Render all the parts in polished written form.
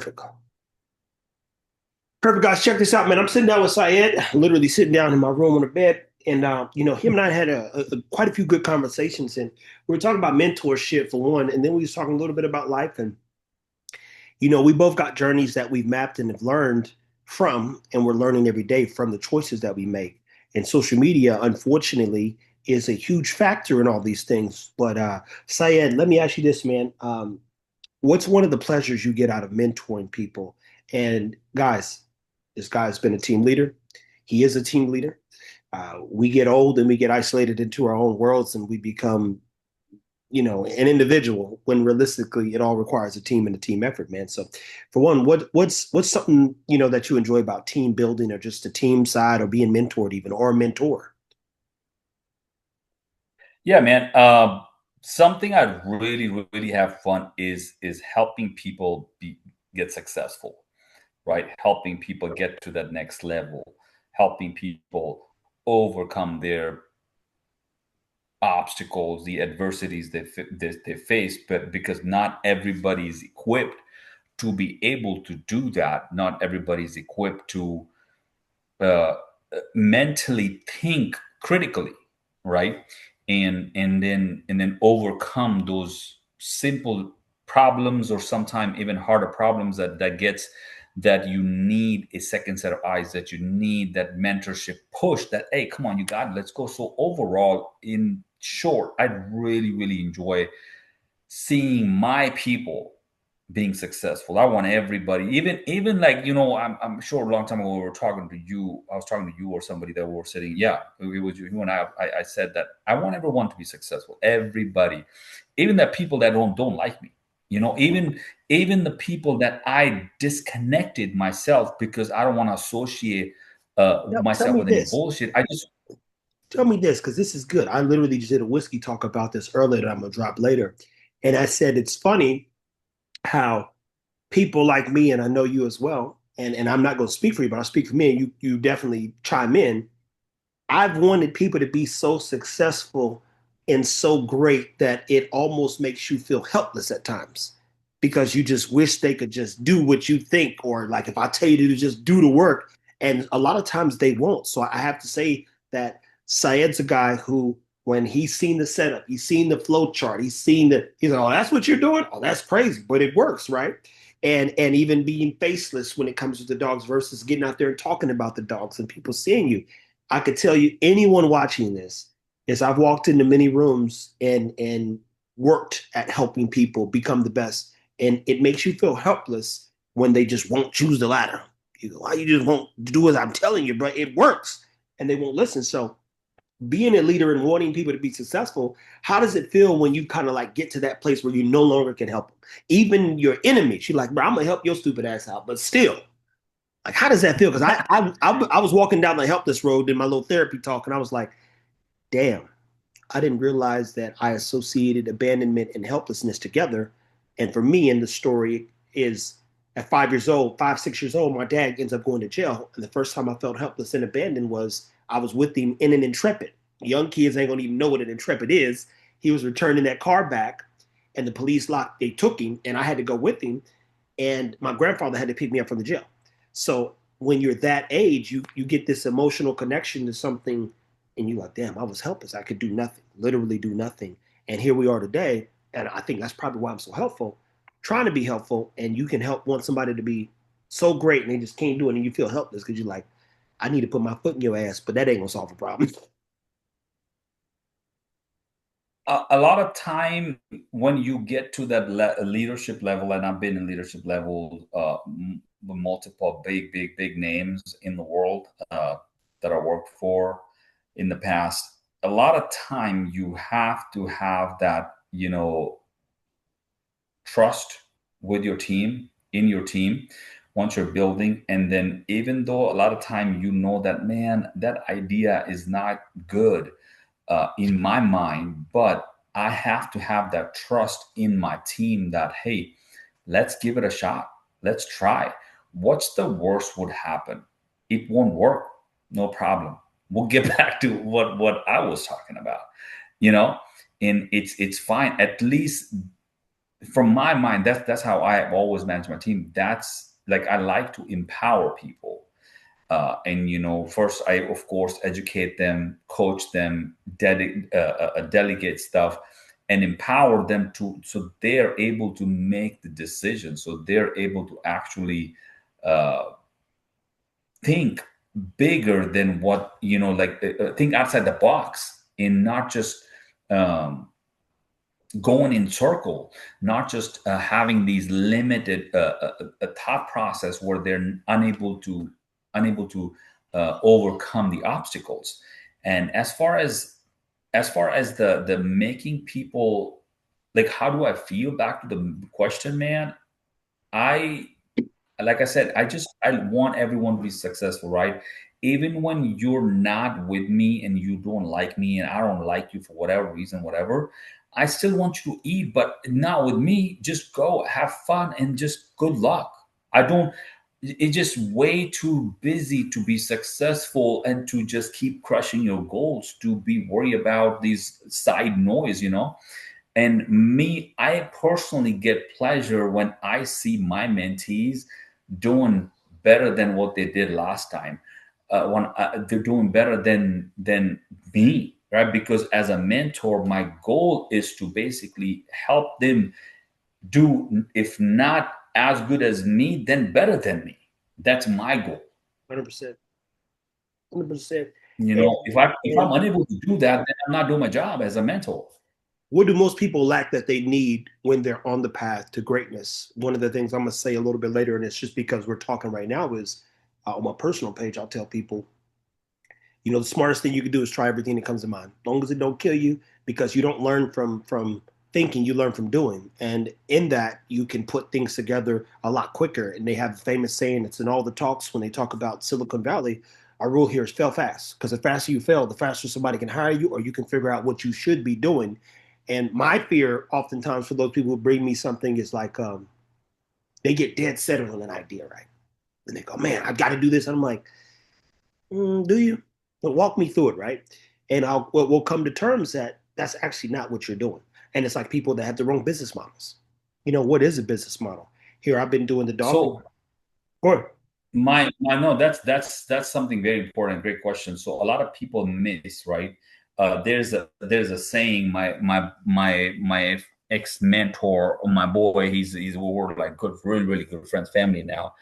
critical. Perfect, guys. Check this out, man. I'm sitting down with Syed, literally sitting down in my room on the bed, and him and I had quite a few good conversations, and we were talking about mentorship for one, and then we was talking a little bit about life, and we both got journeys that we've mapped and have learned from, and we're learning every day from the choices that we make. And social media, unfortunately, is a huge factor in all these things. But Syed, let me ask you this, man. What's one of the pleasures you get out of mentoring people? And guys, this guy's been a team leader. He is a team leader. We get old and we get isolated into our own worlds and we become, an individual when realistically it all requires a team and a team effort, man. So for one, what's something, that you enjoy about team building or just the team side or being mentored even or a mentor? Yeah, man. Something I really, really have fun is helping people get successful, right? Helping people get to that next level, helping people overcome their obstacles, the adversities they face, but because not everybody is equipped to be able to do that. Not everybody is equipped to uh, mentally think critically, right? And then overcome those simple problems or sometimes even harder problems that you need a second set of eyes, that you need that mentorship push, that hey, come on, you got it, let's go. So overall, in short, I really, really enjoy seeing my people being successful. I want everybody, even like, I'm sure a long time ago we were talking to you. I was talking to you or somebody that we were sitting. Yeah, it was you and I said that I want everyone to be successful. Everybody, even the people that don't like me. Even the people that I disconnected myself because I don't want to associate Tell myself me with any this. bullshit. I just Tell me this, because this is good. I literally just did a whiskey talk about this earlier that I'm gonna drop later. And I said it's funny how people like me, and I know you as well, and I'm not gonna speak for you, but I'll speak for me, and you definitely chime in. I've wanted people to be so successful and so great that it almost makes you feel helpless at times because you just wish they could just do what you think, or like if I tell you to just do the work, and a lot of times they won't. So I have to say that Syed's a guy who, when he's seen the setup, he's seen the flow chart, he's like, oh, that's what you're doing? Oh, that's crazy, but it works, right? And even being faceless when it comes to the dogs versus getting out there and talking about the dogs and people seeing you. I could tell you, anyone watching this, is I've walked into many rooms and worked at helping people become the best, and it makes you feel helpless when they just won't choose the ladder. You go, why you just won't do as I'm telling you, but it works, and they won't listen. So being a leader and wanting people to be successful, how does it feel when you kind of like get to that place where you no longer can help them? Even your enemies, you're like, bro, I'm gonna help your stupid ass out, but still, like, how does that feel? Because I was walking down the help this road in my little therapy talk, and I was like, damn, I didn't realize that I associated abandonment and helplessness together. And for me, in the story is at 5 years old, 5, 6 years old, my dad ends up going to jail, and the first time I felt helpless and abandoned was I was with him in an Intrepid. Young kids ain't gonna even know what an Intrepid is. He was returning that car back, and the police locked. They took him, and I had to go with him. And my grandfather had to pick me up from the jail. So when you're that age, you get this emotional connection to something, and you're like, damn, I was helpless. I could do nothing, literally do nothing. And here we are today. And I think that's probably why I'm so helpful, trying to be helpful. And you can help want somebody to be so great and they just can't do it. And you feel helpless because you're like, I need to put my foot in your ass, but that ain't gonna solve a problem. a lot of time when you get to that leadership level, and I've been in leadership level with multiple big names in the world that I worked for in the past. A lot of time you have to have that, trust with your team, in your team, once you're building. And then even though a lot of time that, man, that idea is not good in my mind, but I have to have that trust in my team that, hey, let's give it a shot. Let's try. What's the worst would happen? It won't work. No problem. We'll get back to what I was talking about, you know, and it's fine. At least from my mind, that's how I have always managed my team. That's like, I like to empower people. And first, I of course educate them, coach them, delegate stuff, and empower them to, so they're able to make the decision, so they're able to actually uh, think bigger than what, like, think outside the box, and not just um, going in circle, not just having these limited thought process where they're unable to overcome the obstacles. And as far as the making people, like, how do I feel, back to the question, man? I Like I said, I want everyone to be successful, right? Even when you're not with me and you don't like me and I don't like you for whatever reason, whatever, I still want you to eat, but not with me. Just go have fun and just good luck. I don't. It's just way too busy to be successful and to just keep crushing your goals, to be worried about these side noise. And me, I personally get pleasure when I see my mentees doing better than what they did last time. When they're doing better than me, right? Because as a mentor, my goal is to basically help them do, if not as good as me, then better than me. That's my goal. 100%. 100%. If I'm And unable to do that, then I'm not doing my job as a mentor. what do most people lack that they need when they're on the path to greatness? One of the things I'm going to say a little bit later, and it's just because we're talking right now, is on my personal page, I'll tell people, the smartest thing you can do is try everything that comes to mind, as long as it don't kill you, because you don't learn from thinking, you learn from doing, and in that you can put things together a lot quicker. And they have a famous saying, it's in all the talks when they talk about Silicon Valley. Our rule here is fail fast, because the faster you fail, the faster somebody can hire you, or you can figure out what you should be doing. And my fear, oftentimes, for those people who bring me something is like, they get dead set on an idea, right? And they go, "Man, I've got to do this." And I'm like, "Do you?" But walk me through it, right? And we'll come to terms that that's actually not what you're doing. And it's like people that have the wrong business models. What is a business model? Here, I've been doing the dog. So Or my no, that's something very important. Great question. So a lot of people miss, right? There's a saying. My ex mentor, my boy, we're like good, really really good friends, family now.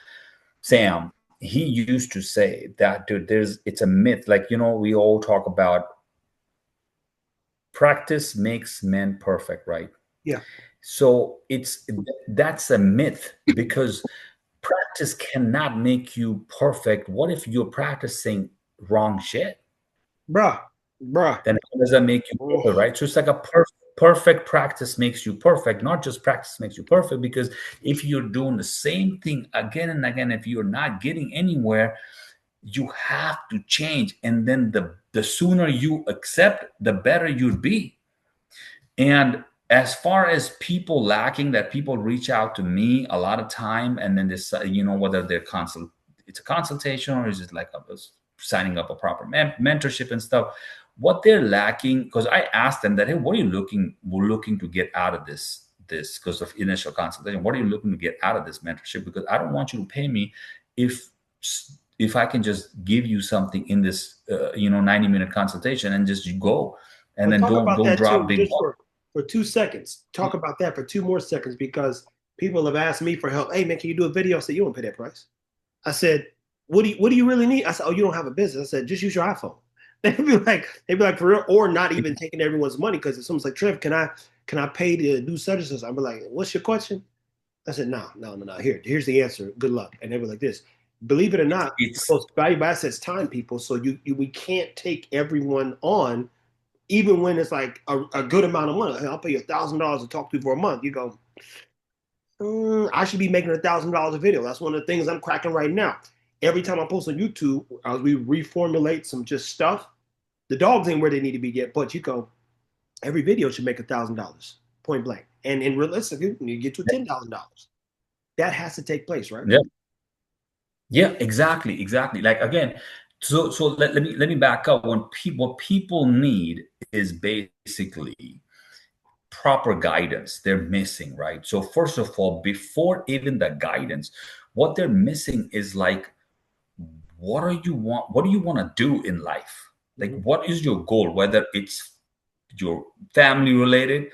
Sam, he used to say that, dude, it's a myth. Like, we all talk about practice makes men perfect, right? yeah, So that's a myth, because practice cannot make you perfect. What if you're practicing wrong shit? bruh, bruh. Then how does that make you Oh, perfect, right? So it's like a perfect practice makes you perfect, not just practice makes you perfect. Because if you're doing the same thing again and again, if you're not getting anywhere, you have to change. And then the sooner you accept, the better you'd be. And as far as people lacking, that people reach out to me a lot of time, and then decide, whether it's a consultation, or is it like signing up a proper mentorship and stuff. What they're lacking, because I asked them that, hey, what are you looking to get out of this because of initial consultation? What are you looking to get out of this mentorship? Because I don't want you to pay me if if I can just give you something in this 90-minute consultation, and just you go, and well, then talk don't about don't that drop too, big just bucks. for 2 seconds. Talk about that for two more seconds, because people have asked me for help. Hey man, can you do a video? I said, you won't pay that price. I said, what do you really need? I said, oh, you don't have a business. I said, just use your iPhone. They'd be like, for real, or not even taking everyone's money, because if someone's like, Trev, can I pay to do such and such? I'd be like, what's your question? I said, no, no, no, no. Here's the answer. Good luck. And they were like this. Believe it or not, the It's most valuable asset is time, people. So we can't take everyone on, even when it's like a good amount of money. Hey, I'll pay you $1,000 to talk to you for a month. You go, I should be making $1,000 a video. That's one of the things I'm cracking right now. Every time I post on YouTube, as we reformulate some just stuff, the dogs ain't where they need to be yet. But you go, every video should make $1,000, point blank. And in realistic, you get to $10,000. That has to take place, right? Yeah, yeah, exactly. Like, again, so let me back up. What people need is basically proper guidance they're missing, right? So first of all, before even the guidance, what they're missing is like, what do you want to do in life? Like, Mhm. what is your goal, whether it's your family related,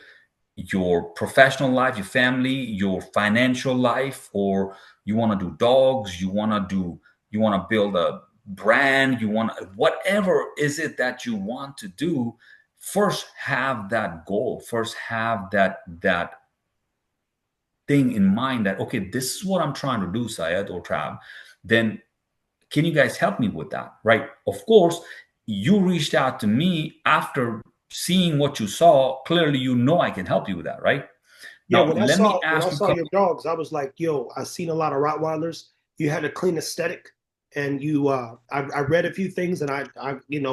your professional life, your family, your financial life, or you want to do dogs, you want to build a brand, you want to, whatever is it that you want to do. First have that goal, first have that thing in mind, that okay, this is what I'm trying to do, Syed or Trav. Then can you guys help me with that? Right? Of course, you reached out to me after seeing what you saw. Clearly, you know I can help you with that, right? Yeah, Now, let me when I ask you a saw your couple. dogs, I was like, yo, I seen a lot of Rottweilers. You had a clean aesthetic, and I read a few things, and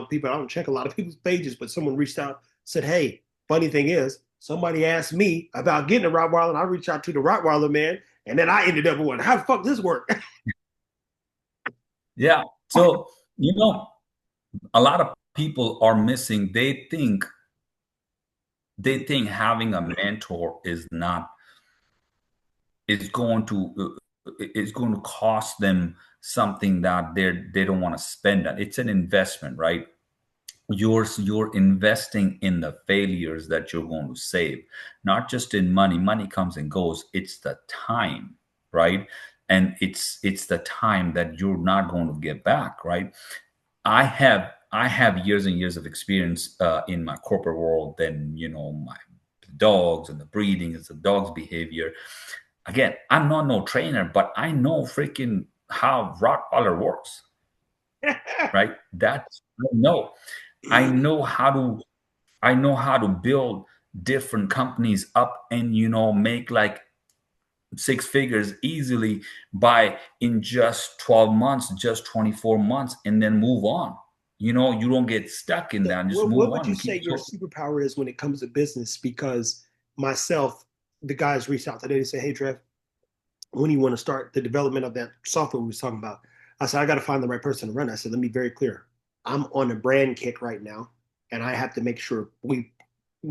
people, I don't check a lot of people's pages, but someone reached out, said, hey, funny thing is, somebody asked me about getting a Rottweiler, and I reached out to the Rottweiler man, and then I ended up with one. How the fuck this work? Yeah. So, a lot of people are missing. They think having a mentor is going to cost them something that they don't want to spend on. It's an investment, right? You're investing in the failures that you're going to save, not just in money comes and goes. It's the time, right? And it's the time that you're not going to get back, right? I have years and years of experience in my corporate world, then my dogs and the breeding and the dog's behavior. Again, I'm not no trainer, but I know freaking how Rottweiler works, right? That's I know. I know how to I know how to build different companies up and make like six figures easily by in just 12 months, just 24 months, and then move on. You don't get stuck in So that. Just what move would on you and say keep your so. superpower is when it comes to business? Because myself, the guys reached out today to say, hey, Trev, when you want to start the development of that software we was talking about? I said, I got to find the right person to run. I said, let me be very clear. I'm on a brand kick right now, and I have to make sure we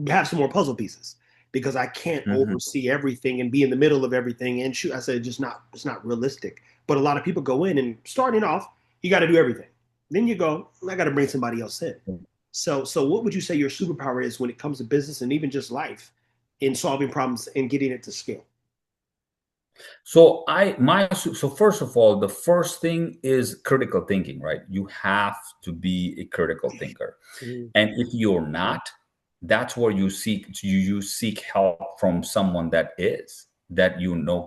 have some more puzzle pieces because I can't Mhm. oversee everything and be in the middle of everything. And shoot, I said, it's not realistic. But a lot of people go in and starting off, you got to do everything. Then you go, I got to bring somebody else in. So what would you say your superpower is when it comes to business and even just life in solving problems and getting it to scale? So first of all, the first thing is critical thinking, right? You have to be a critical thinker. Mm-hmm. And if you're not, that's where you seek help from someone that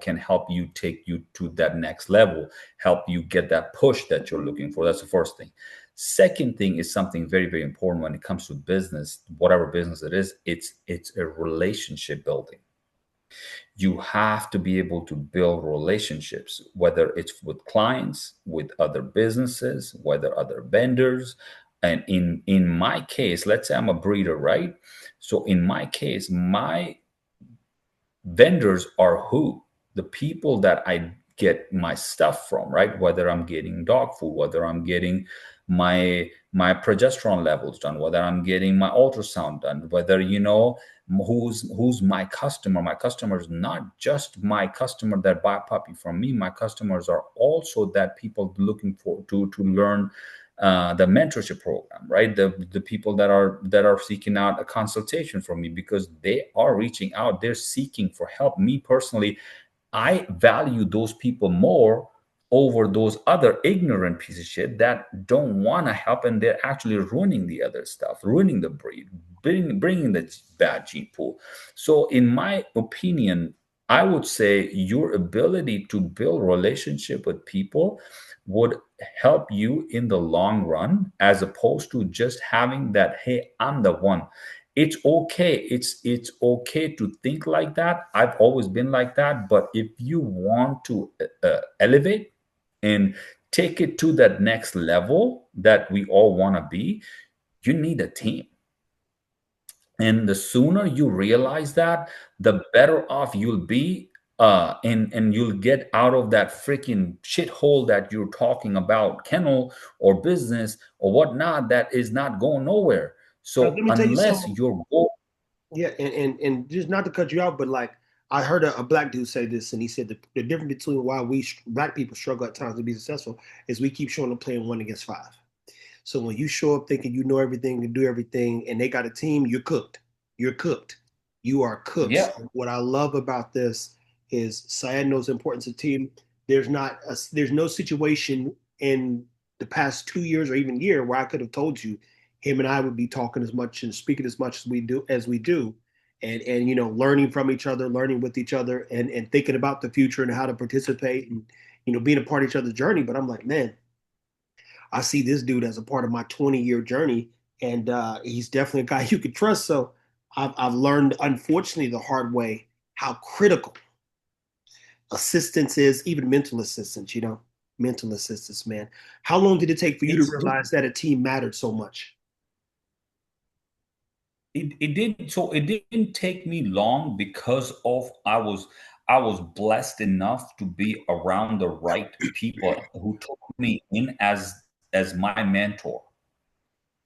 can help you take you to that next level, help you get that push that you're looking for. That's the first thing. Second thing is something very, very important when it comes to business, whatever business it is, it's a relationship building. You have to be able to build relationships, whether it's with clients, with other businesses, whether other vendors. And in my case, let's say I'm a breeder, right? So in my case, my vendors are who? The people that I get my stuff from, right? Whether I'm getting dog food, whether I'm getting my progesterone levels done, whether I'm getting my ultrasound done, whether who's my customer. My customer is not just my customer that buy a puppy from me. My customers are also that people looking for to learn the mentorship program, right? The people that are seeking out a consultation from me because they are reaching out, they're seeking for help. Me personally, I value those people more over those other ignorant pieces of shit that don't want to help, and they're actually ruining the other stuff, ruining the breed, bringing the bad gene pool. So in my opinion, I would say your ability to build relationship with people would help you in the long run, as opposed to just having that, hey, I'm the one. It's okay. It's okay to think like that. I've always been like that. But if you want to elevate and take it to that next level that we all want to be, you need a team. And the sooner you realize that, the better off you'll be. And you'll get out of that freaking shithole that you're talking about, kennel or business or whatnot, that is not going nowhere. Let So me tell you unless something. your goal. Yeah, and just not to cut you out, but like I heard a black dude say this, and he said the difference between why black people struggle at times to be successful is we keep showing up playing 1 against 5. So when you show up thinking you know everything and do everything, and they got a team, you're cooked. You're cooked. You are cooked. Yeah. So what I love about this is Syed knows the importance of team. There's no situation in the past 2 years or even year where I could have told you him and I would be talking as much and speaking as much as we do, and learning from each other, learning with each other, and thinking about the future and how to participate and being a part of each other's journey. But I'm like, man, I see this dude as a part of my 20-year journey, and he's definitely a guy you can trust. So I've learned, unfortunately, the hard way how critical assistance is, even mental assistance. Mental assistance, man. How long did it take for you to It's realize that a team mattered so much? it didn't take me long because of I was blessed enough to be around the right people who took me in as my mentor,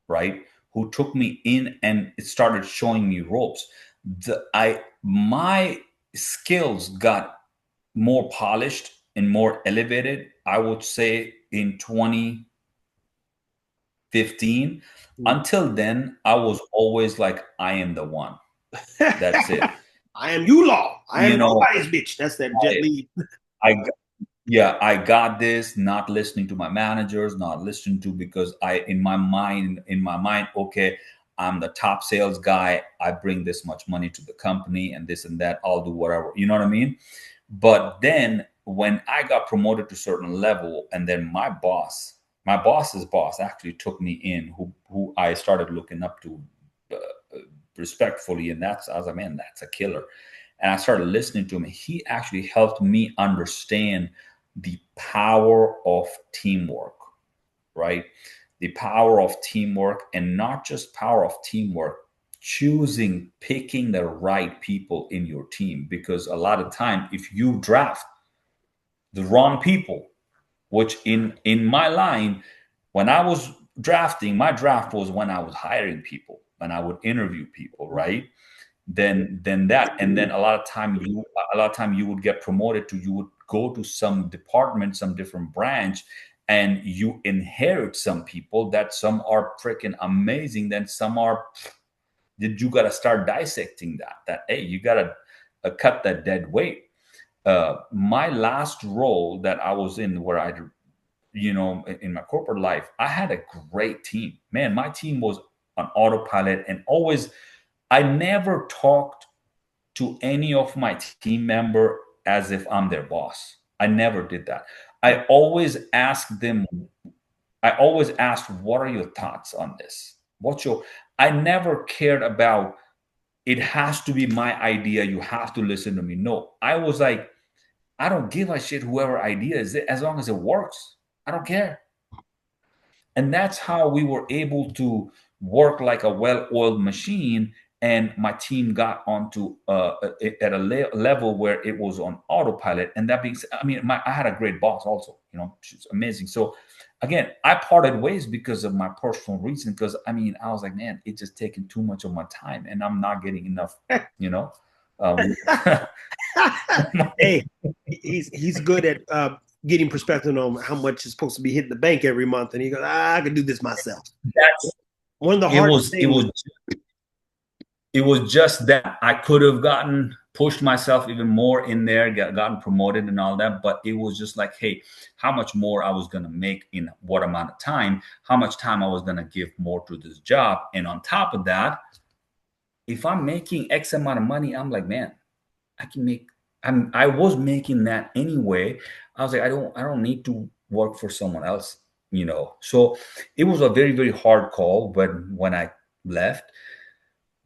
right? Who took me in and started showing me ropes. My skills got more polished and more elevated, I would say, in 2015. Until then, I was always like, I am the one. That's it. I am you law. I am You know, nobody's bitch. That's that Jet Li. I yeah, I got this, not listening to my managers, not listening to, because in my mind, okay, I'm the top sales guy. I bring this much money to the company and this and that. I'll do whatever. You know what I mean? But then when I got promoted to a certain level, and then my boss's boss actually took me in, who I started looking up to respectfully, and I was like, man, that's a killer. And I started listening to him. He actually helped me understand the power of teamwork, right? The power of teamwork, and not just power of teamwork, picking the right people in your team. Because a lot of time, if you draft the wrong people, which in my line, when I was drafting, my draft was when I was hiring people, when I would interview people, right? Then that, and then a lot of time you would get promoted to, you would go to some department, some different branch, and you inherit some people that some are freaking amazing, then some are, did you got to start dissecting that hey, you got to cut that dead weight. My last role that I was in, where I, in my corporate life, I had a great team, man. My team was on autopilot, and always, I never talked to any of my team member as if I'm their boss. I never did that. I always asked them, I always asked, what are your thoughts on this? I never cared about, it has to be my idea. You have to listen to me. No, I was like, I don't give a shit whoever idea is it, as long as it works. I don't care. And that's how we were able to work like a well-oiled machine. And my team got onto at a level where it was on autopilot. And that being said, I mean, I had a great boss also. She's amazing. So again, I parted ways because of my personal reason. Because I mean, I was like, man, it's just taking too much of my time, and I'm not getting enough. You know, um, Hey, he's good at getting perspective on how much is supposed to be hitting the bank every month, and he goes, I can do this myself. that's One of the it hardest was it things. was it was just that I could have pushed myself even more in there, gotten promoted and all that. But it was just like, hey, how much more I was going to make in what amount of time, how much time I was going to give more to this job. And on top of that, if I'm making X amount of money, I'm like, man, I can make, I was making that anyway. I was like, I don't need to work for someone else. So it was a very, very hard call when I left.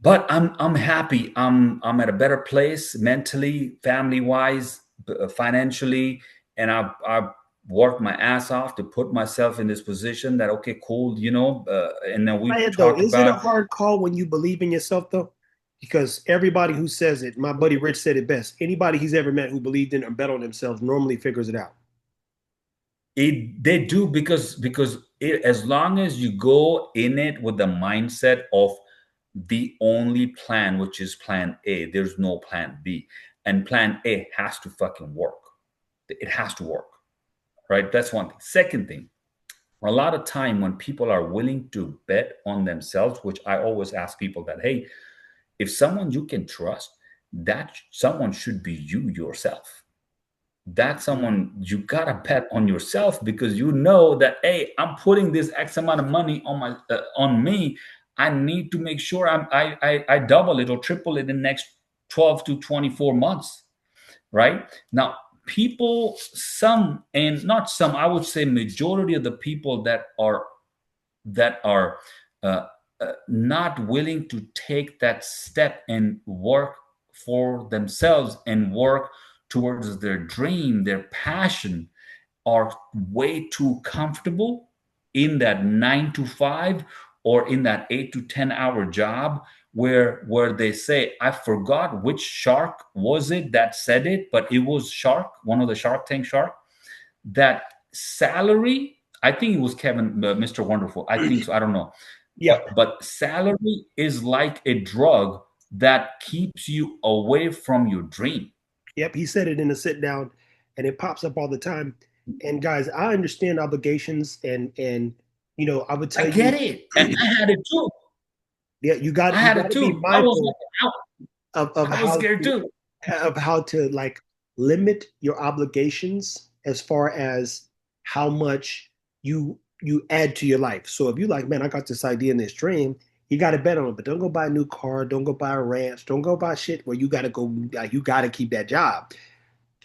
But I'm happy. I'm at a better place mentally, family wise, financially, and I've worked my ass off to put myself in this position. That okay, cool, and then we Quiet though, talked is it a about hard call when you believe in yourself though? Because everybody who says it, my buddy Rich said it best. Anybody he's ever met who believed in or bet on themselves normally figures it out. it. They do, because as long as you go in it with the mindset of the only plan, which is plan A. There's no plan B. And plan A has to fucking work. It has to work, right? That's one thing. Second thing, a lot of time when people are willing to bet on themselves, which I always ask people that, hey, if someone you can trust, that someone should be you yourself. That someone you gotta bet on yourself, because you know that, hey, I'm putting this X amount of money on my on me. I need to make sure I double it or triple it in the next 12 to 24 months, right? Now, people, some, and not some, I would say majority of the people that are uh, not willing to take that step and work for themselves and work towards their dream, their passion, are way too comfortable in that 9 to 5 or in that 8 to 10 hour job, where they say, I forgot which shark was it that said it, but it was Shark, one of the Shark Tank shark, that salary, I think it was Kevin, Mr. Wonderful, I think so, I don't know, Yep. but salary is like a drug that keeps you away from your dream. Yep. He said it in a sit down, and it pops up all the time. And guys, I understand obligations, and I would I tell get you, it, and I had it too. yeah, you I got you had got it to be too. I was mindful like, of I was how scared to too. like limit your obligations as far as how much you add to your life. So if you like, man, I got this idea and this dream, you got to bet on it. But don't go buy a new car. Don't go buy a ranch. Don't go buy shit where you got to go. You got to keep that job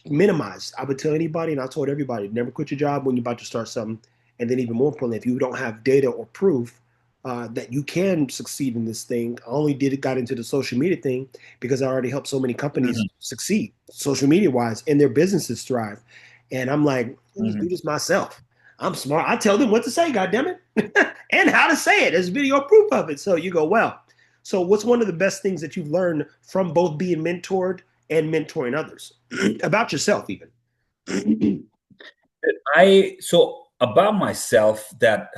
minimize. I would tell anybody, and I told everybody, never quit your job when you're about to start something. And then, even more importantly, if you don't have data or proof that you can succeed in this thing, I only got into the social media thing because I already helped so many companies Mhm, succeed social media wise and their businesses thrive. And I'm like, let me just mhm. do this myself. I'm smart. I tell them what to say, goddammit, and how to say it. There's video proof of it. So you go, well. So, what's one of the best things that you've learned from both being mentored and mentoring others about yourself, even? I so about myself that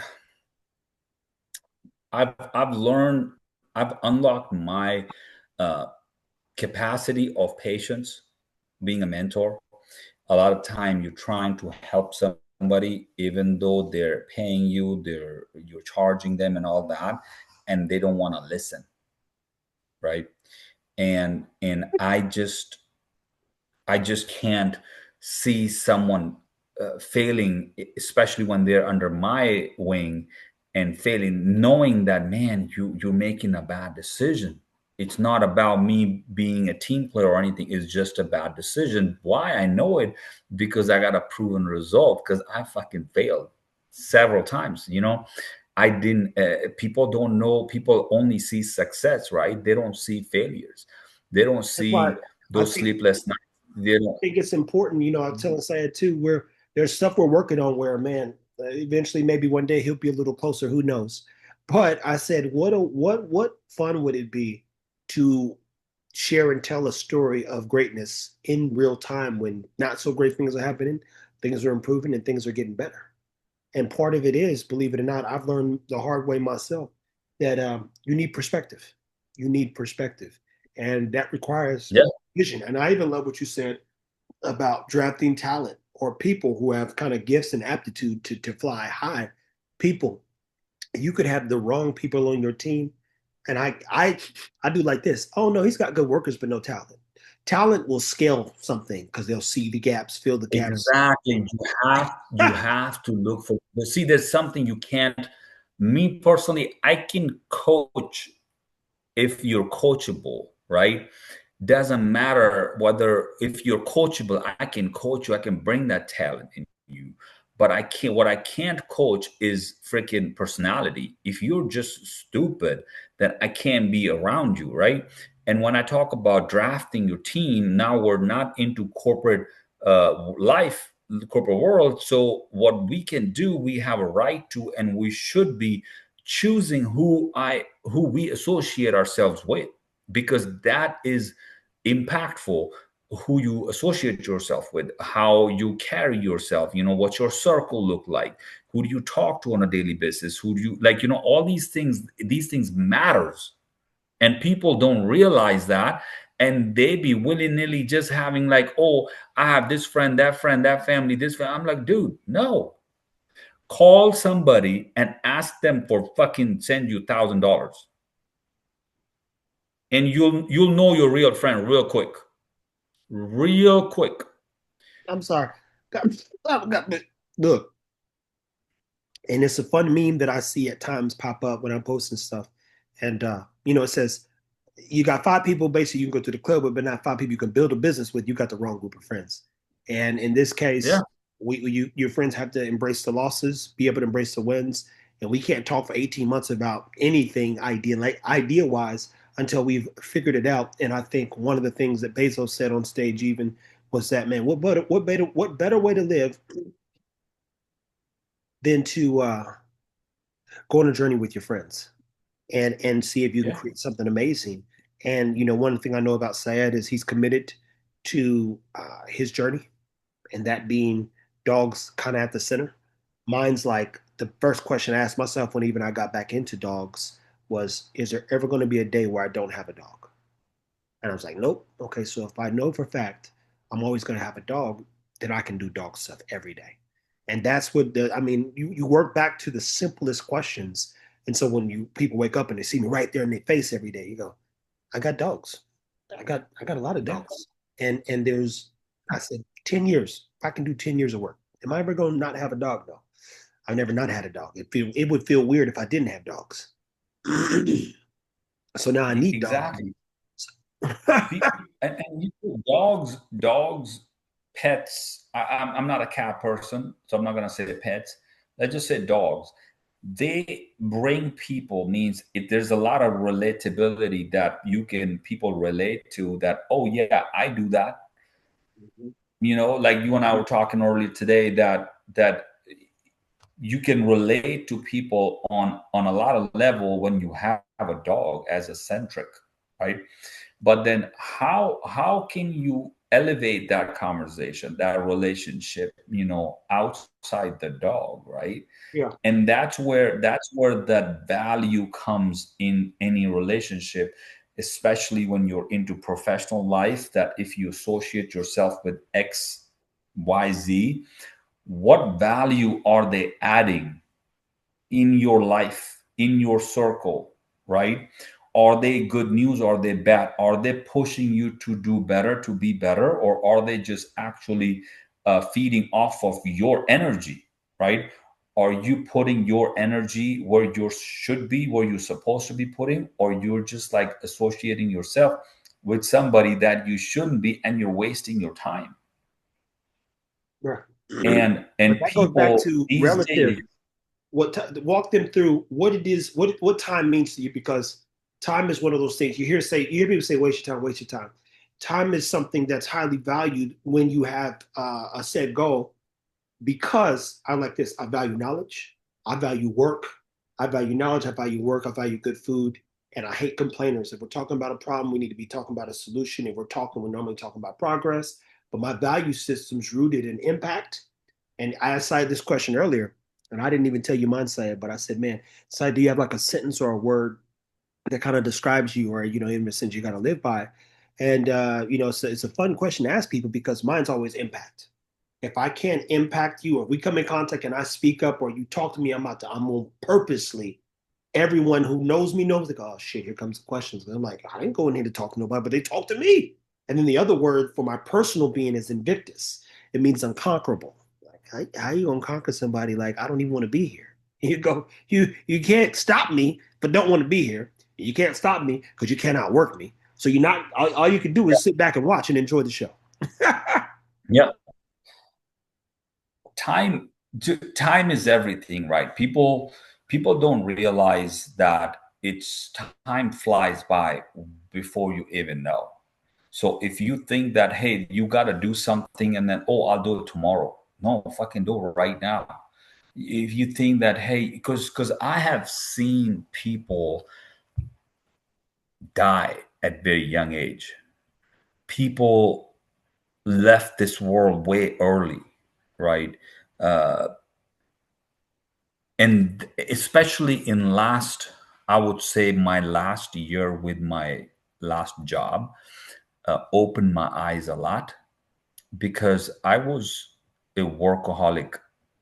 I've learned, I've unlocked my uh, capacity of patience being a mentor. A lot of time you're trying to help somebody, even though they're paying you, you're charging them and all that, and they don't want to listen, right? And I just can't see someone failing, especially when they're under my wing and failing, knowing that, man, you're making a bad decision. It's not about me being a team player or anything. It's just a bad decision. Why? I know it because I got a proven result, because I fucking failed several times. I didn't, people don't know, people only see success, right? They don't see failures. They don't That's why see I those think sleepless nights. They don't. it's important. I was telling Syed too, where there's stuff we're working on where, man, eventually maybe one day he'll be a little closer, who knows. But I said, what fun would it be to share and tell a story of greatness in real time when not so great things are happening, things are improving, and things are getting better. And part of it is, believe it or not, I've learned the hard way myself that you need perspective. You need perspective. And that requires Yeah. vision. And I even love what you said about drafting talent or people who have kind of gifts and aptitude to fly high. People, you could have the wrong people on your team. And I do like this. Oh no, he's got good workers, but no talent. Talent will scale something because they'll see the gaps, fill the gaps. Exactly. You have to look for. But see, there's something you can't. Me personally, I can coach if you're coachable, right? Doesn't matter whether, if you're coachable, I can coach you. I can bring that talent in you. But I can't. What I can't coach is freaking personality. If you're just stupid, then I can't be around you, right? And when I talk about drafting your team, now we're not into corporate life, the corporate world. So what we can do, we have a right to, and we should be choosing who we associate ourselves with, because that is impactful. Who you associate yourself with, how you carry yourself, what your circle look like, who do you talk to on a daily basis, who do you like, all these things matters. And people don't realize that, and they be willy-nilly just having like, oh, I have this friend, that family, this family. I'm like, dude, no. Call somebody and ask them for fucking send you $1,000, and you'll know your real friend real quick. Real quick. I'm sorry. Look, and it's a fun meme that I see at times pop up when I'm posting stuff. And it says you got five people basically you can go to the club with, but not five people you can build a business with. You got the wrong group of friends. And in this Yeah. case, your friends have to embrace the losses, be able to embrace the wins. And we can't talk for 18 months about anything idea wise until we've figured it out. And I think one of the things that Bezos said on stage even was that, man, what better way to live than to go on a journey with your friends and see if you can Yeah. create something amazing. And one thing I know about Syed is he's committed to his journey, and that being dogs kind of at the center. Mine's like the first question I asked myself when even I got back into dogs was, is there ever going to be a day where I don't have a dog? And I was like, nope. Okay, so if I know for a fact I'm always going to have a dog, then I can do dog stuff every day. And that's what you work back to the simplest questions. And so when people wake up and they see me right there in their face every day, you go, I got dogs. I got a lot of Yeah. dogs. And I said, 10 years. If I can do 10 years of work. Am I ever going to not have a dog though? I've never not had a dog. It would feel weird if I didn't have dogs. So now I need dogs. Exactly. And dogs, pets. I'm not a cat person, so I'm not gonna say pets. Let's just say dogs. They bring people, means there's a lot of relatability that people relate to. That, oh yeah, I do that. Mhm. Like you and I were talking earlier today, that you can relate to people on a lot of level when you have a dog as a centric, right? But then how can you elevate that conversation, that relationship, outside the dog, right? Yeah. And that's where that value comes in any relationship, especially when you're into professional life, that if you associate yourself with XYZ, what value are they adding in your life, in your circle, right? Are they good news? Are they bad? Are they pushing you to do better, to be better? Or are they just actually feeding off of your energy, right? Are you putting your energy where you should be, where you're supposed to be putting, or you're just like associating yourself with somebody that you shouldn't be, and you're wasting your time? Yeah. But And that goes back people to these relative. days. Walk them through what it is, what time means to you, because time is one of those things you hear people say, waste your time. Time is something that's highly valued when you have a set goal, because I like this. I value knowledge. I value work. I value knowledge. I value work. I value good food. And I hate complainers. If we're talking about a problem, we need to be talking about a solution. If we're normally talking about progress. But my value system's rooted in impact. And I asked this question earlier, and I didn't even tell you mine, Syed, but I said, man, Syed, do you have like a sentence or a word that kind of describes you, or, in a sense you got to live by? And, it's a fun question to ask people because mine's always impact. If I can't impact you, or we come in contact and I speak up, or you talk to me, I'm going to purposely, everyone who knows me knows, like, oh shit, here comes the questions. And I'm like, I didn't go in here to talk to nobody, but they talk to me. And then the other word for my personal being is invictus. It means unconquerable. Like, how you gonna conquer somebody? Like, I don't even want to be here. You can't stop me, but don't want to be here. You can't stop me because you can't outwork me. So you're not. All you can do is sit back and watch and enjoy the show. Yeah. time Time is everything, right? People don't realize that it's time flies by before you even know. So if you think that, hey, you got to do something and then, oh, I'll do it tomorrow, no, fucking do it right now. If you think that, hey, because I have seen people die at very young age. People left this world way early, right? uh, and especially in last I would say my last year with my last job opened my eyes a lot because I was a workaholic.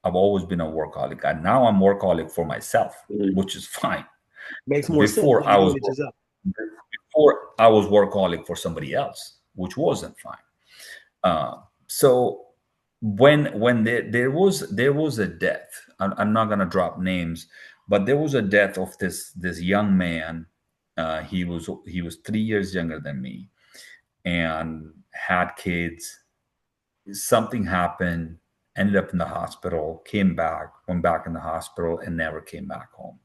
I've always been a workaholic, and now I'm workaholic for myself, Mhm. which is fine. Makes more sense Before when I you're was doing it yourself. before I was workaholic for somebody else, which wasn't fine. Uh, so when there was a death, I'm not gonna drop names, but there was a death of this young man. He was 3 years younger than me and had kids. Something happened, ended up in the hospital, came back, went back in the hospital, and never came back home.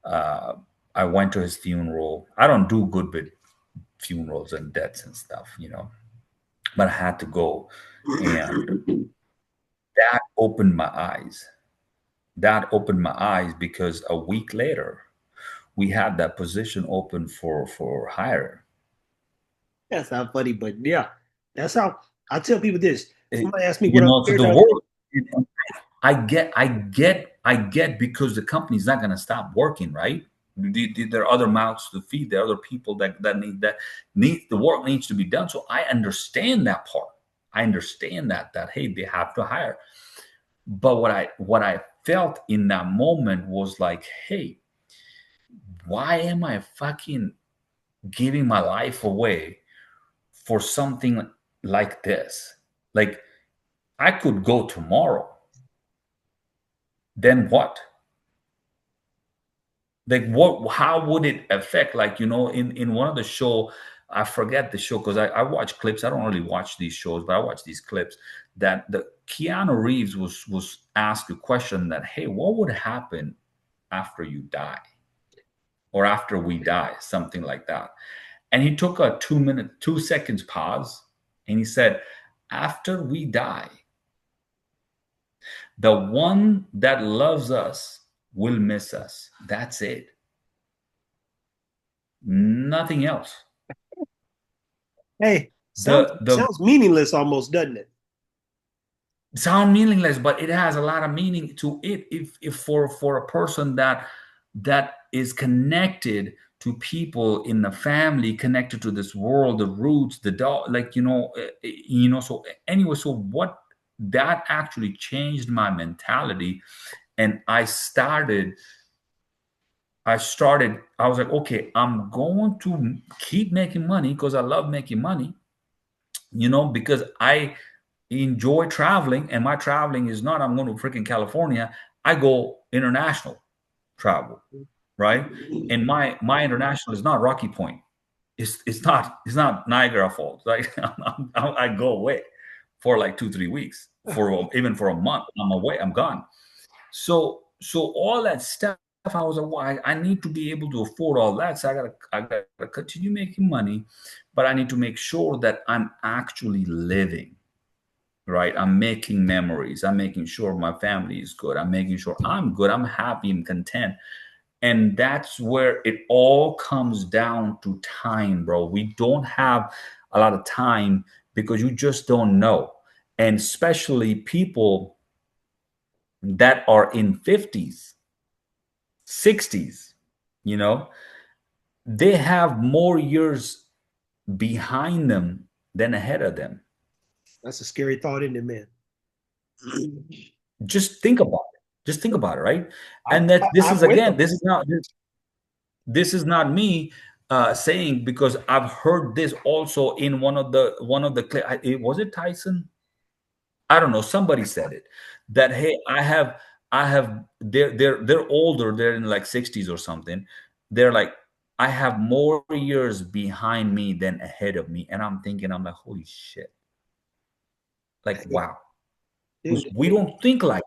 Uh, I went to his funeral. I don't do good with funerals and deaths and stuff, but I had to go. And that opened my eyes. That opened my eyes because a week later, we had that position open for hire. That's not funny, but yeah, that's how I tell people this. It- Somebody asks me what I'm so scared the of. work, I get because the company's not going to stop working, right? There are other mouths to feed. There are other people that need the work needs to be done. So I understand that part. I understand that hey, they have to hire. But what I felt in that moment was like, hey, why am I fucking giving my life away for something like this? Like I could go tomorrow. Then what? Like what, how would it affect, like, in one of the show, I forget the show because I watch clips. I don't really watch these shows, but I watch these clips that the Keanu Reeves was asked a question that, hey, what would happen after you die or after we die, something like that. And he took a 2 minute 2 seconds pause and he said, after we die, the one that loves us will miss us. That's it. Nothing else. Hey, sounds The sounds meaningless almost, doesn't it? sound meaningless, but it has a lot of meaning to it. If for a person that is connected to people in the family, connected to this world, the roots, the dog, like, so anyway, so what that actually changed my mentality. And I was like, okay, I'm going to keep making money because I love making money, because I enjoy traveling, and my traveling is not I'm going to freaking California. I go international travel, right? And my international is not Rocky Point. It's not Niagara Falls. Like I go away for like 2 3 weeks, even for a month. I'm away. I'm gone. So all that stuff, I was like, well, I need to be able to afford all that. So I gotta continue making money, but I need to make sure that I'm actually living, right? I'm making memories. I'm making sure my family is good. I'm making sure I'm good. I'm happy and content. And that's where it all comes down to time, bro. We don't have a lot of time because you just don't know. And especially people that are in 50s, 60s, you know, they have more years behind them than ahead of them. That's a scary thought, isn't it, man? Just think about it. Just think about it, right? I, And that this I'm is with again, them. this is not me saying, because I've heard this also in was it Tyson? I don't know. Somebody said it that, hey, I have they're older. They're in like 60s or something. They're like, I have more years behind me than ahead of me, and I'm thinking, I'm like, holy shit, like Hey, wow, because dude, we don't think like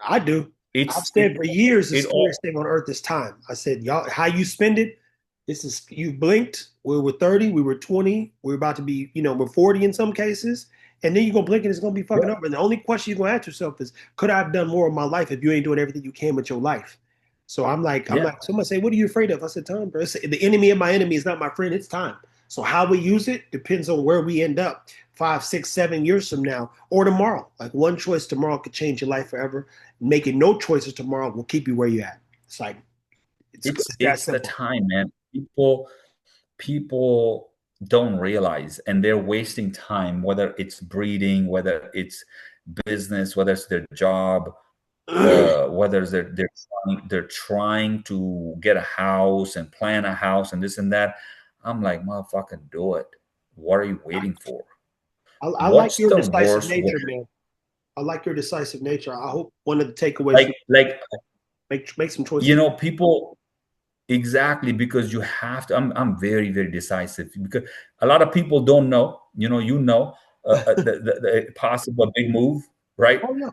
I do. I've it's it said for years the it all scariest thing on earth is time. I said, y'all, how you spend it, this is you blinked. We were 30, we were 20, we were about to be, we're 40 in some cases. And then you're gonna blink and it's gonna be fucking yeah, over. And the only question you're gonna ask yourself is, could I have done more of my life if you ain't doing everything you can with your life? So I'm like, yeah. someone say, what are you afraid of? I said, time, bro. The enemy of my enemy is not my friend, it's time. So how we use it depends on where we end up 5, 6, 7 years from now or tomorrow. Like one choice tomorrow could change your life forever. Making no choices tomorrow will keep you where you're at. It's like It's that it's the simple. time, man. People don't realize, and they're wasting time, whether it's breeding, whether it's business, whether it's their job, whether they're trying to get a house and plan a house and this and that. I'm like, motherfucking do it. What are you waiting for? I like What's your the decisive worst way? nature, man. I like your decisive nature. I hope one of the takeaways from Like make some choices. people. Exactly, because you have to. I'm very, very decisive because a lot of people don't know. The possible big move, right? Oh yeah.